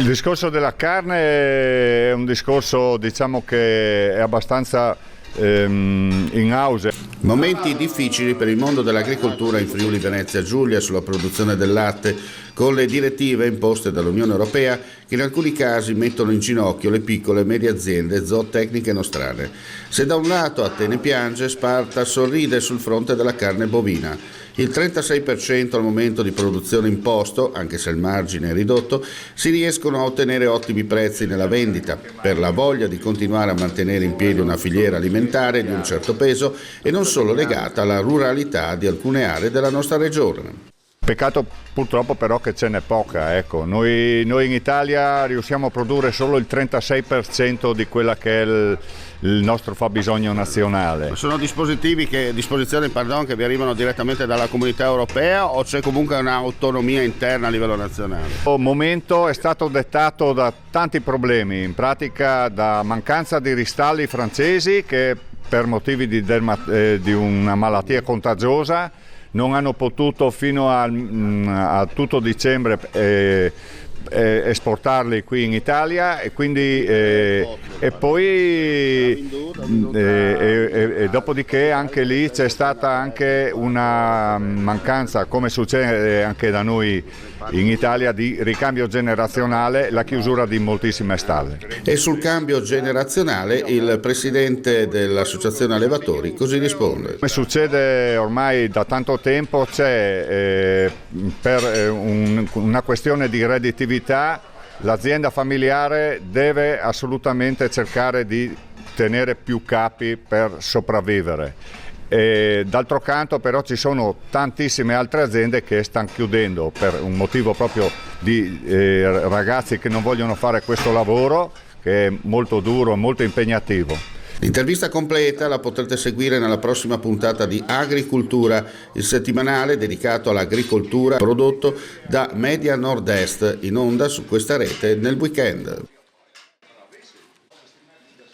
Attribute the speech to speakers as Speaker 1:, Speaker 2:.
Speaker 1: Il discorso della carne è un discorso, diciamo, che è abbastanza in auge.
Speaker 2: Momenti difficili per il mondo dell'agricoltura in Friuli Venezia Giulia sulla produzione del latte, con le direttive imposte dall'Unione Europea che in alcuni casi mettono in ginocchio le piccole e medie aziende zootecniche nostrane. Se da un lato Atene piange, Sparta sorride sul fronte della carne bovina. Il 36% al momento di produzione imposto, anche se il margine è ridotto, si riescono a ottenere ottimi prezzi nella vendita, per la voglia di continuare a mantenere in piedi una filiera alimentare di un certo peso e non solo legata alla ruralità di alcune aree della nostra regione.
Speaker 1: Peccato purtroppo però che ce n'è poca, ecco. Noi in Italia riusciamo a produrre solo il 36% di quella che è il nostro fabbisogno nazionale.
Speaker 2: Sono disposizioni che vi arrivano direttamente dalla comunità europea o c'è comunque un'autonomia interna a livello nazionale?
Speaker 1: Il momento è stato dettato da tanti problemi, in pratica da mancanza di ristalli francesi che per motivi di una malattia contagiosa non hanno potuto fino a tutto dicembre esportarli qui in Italia e quindi dopodiché anche lì c'è stata anche una mancanza, come succede anche da noi in Italia, di ricambio generazionale, la chiusura di moltissime stalle.
Speaker 2: E sul cambio generazionale il presidente dell'Associazione Allevatori così risponde.
Speaker 1: Come succede ormai da tanto tempo, c'è per una questione di redditività l'azienda familiare deve assolutamente cercare di tenere più capi per sopravvivere. D'altro canto però ci sono tantissime altre aziende che stanno chiudendo per un motivo proprio di ragazzi che non vogliono fare questo lavoro, che è molto duro e molto impegnativo.
Speaker 2: L'intervista completa la potrete seguire nella prossima puntata di Agricultura, il settimanale dedicato all'agricoltura prodotto da Media Nord-Est, in onda su questa rete nel weekend.